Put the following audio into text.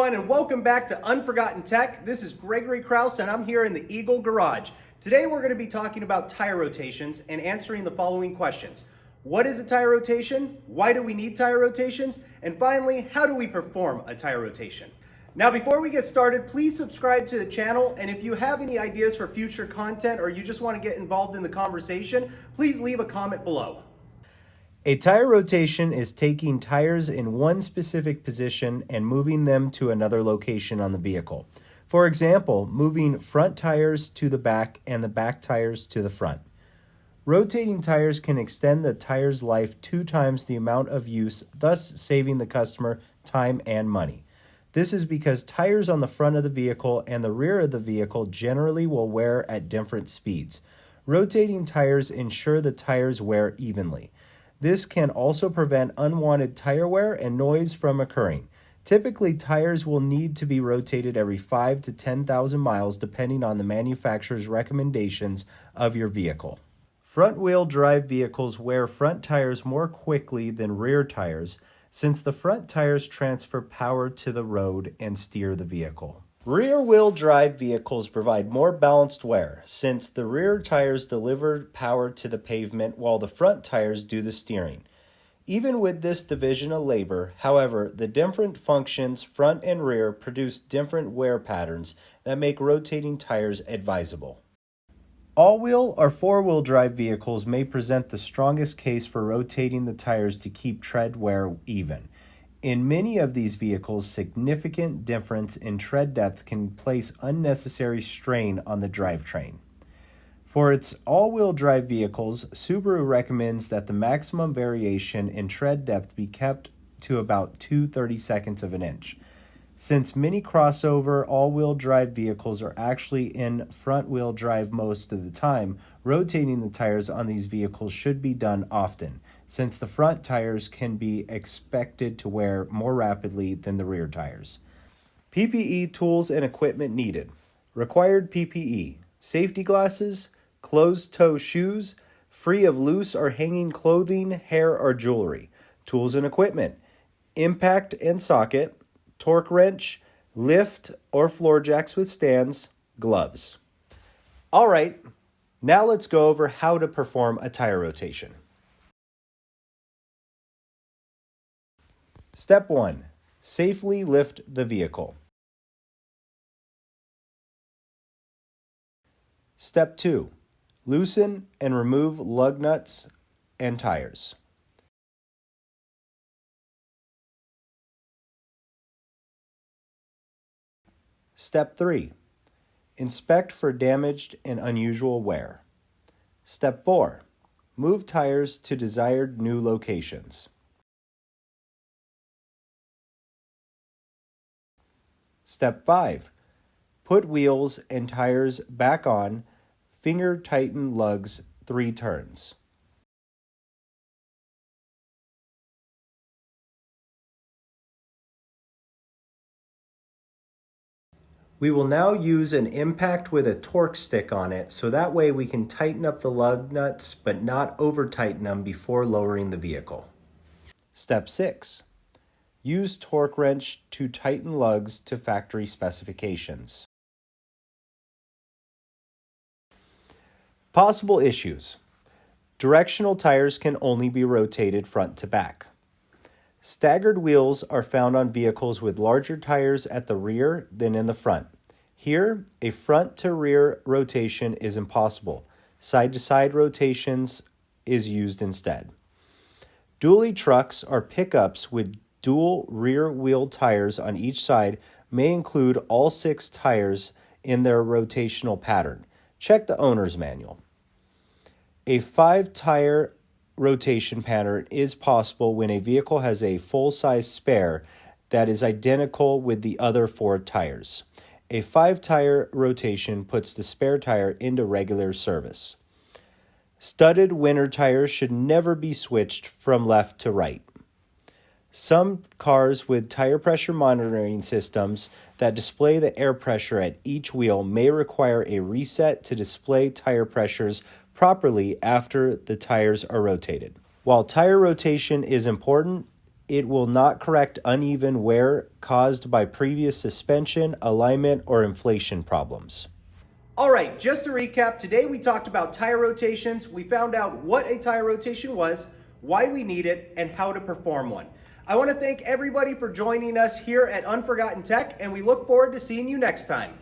everyone, and welcome back to Unforgotten Tech. This is Gregory Krause, and I'm here in the Eagle Garage. Today we're going to be talking about tire rotations and answering the following questions. What is a tire rotation? Why do we need tire rotations? And finally, how do we perform a tire rotation? Now, before we get started, please subscribe to the channel, and if you have any ideas for future content or you just want to get involved in the conversation, please leave a comment below. A tire rotation is taking tires in one specific position and moving them to another location on the vehicle. For example, moving front tires to the back and the back tires to the front. Rotating tires can extend the tire's life 2 times the amount of use, thus saving the customer time and money. This is because tires on the front of the vehicle and the rear of the vehicle generally will wear at different speeds. Rotating tires ensure the tires wear evenly. This can also prevent unwanted tire wear and noise from occurring. Typically, tires will need to be rotated every 5 to 10,000 miles depending on the manufacturer's recommendations of your vehicle. Front-wheel drive vehicles wear front tires more quickly than rear tires since the front tires transfer power to the road and steer the vehicle. Rear-wheel drive vehicles provide more balanced wear, since the rear tires deliver power to the pavement while the front tires do the steering. Even with this division of labor, however, the different functions, front and rear, produce different wear patterns that make rotating tires advisable. All-wheel or four-wheel drive vehicles may present the strongest case for rotating the tires to keep tread wear even. In many of these vehicles, significant difference in tread depth can place unnecessary strain on the drivetrain. For its all-wheel drive vehicles, Subaru recommends that the maximum variation in tread depth be kept to about 2/32 of an inch. Since many crossover all-wheel drive vehicles are actually in front-wheel drive most of the time, rotating the tires on these vehicles should be done often, since the front tires can be expected to wear more rapidly than the rear tires. PPE tools and equipment needed. Required PPE: safety glasses, closed-toe shoes, free of loose or hanging clothing, hair, or jewelry. Tools and equipment: impact and socket, torque wrench, lift or floor jacks with stands, gloves. All right, now let's go over how to perform a tire rotation. Step 1. Safely lift the vehicle. Step 2. Loosen and remove lug nuts and tires. Step 3. Inspect for damaged and unusual wear. Step 4. Move tires to desired new locations. Step 5. Put wheels and tires back on, finger tighten lugs 3 turns. We will now use an impact with a torque stick on it, so that way we can tighten up the lug nuts but not over tighten them before lowering the vehicle. Step 6. Use torque wrench to tighten lugs to factory specifications. Possible issues. Directional tires can only be rotated front to back. Staggered wheels are found on vehicles with larger tires at the rear than in the front. Here, a front to rear rotation is impossible. Side to side rotations is used instead. Dually trucks or pickups with dual rear wheel tires on each side may include all 6 tires in their rotational pattern. Check the owner's manual. A 5-tire rotation pattern is possible when a vehicle has a full-size spare that is identical with the other 4 tires. A 5-tire rotation puts the spare tire into regular service. Studded winter tires should never be switched from left to right. Some cars with tire pressure monitoring systems that display the air pressure at each wheel may require a reset to display tire pressures properly after the tires are rotated. While tire rotation is important, It will not correct uneven wear caused by previous suspension, alignment, or inflation problems. All right, just to recap, today we talked about tire rotations. We found out what a tire rotation was, why we need it, and how to perform one. I want to thank everybody for joining us here at Unforgotten Tech, and we look forward to seeing you next time.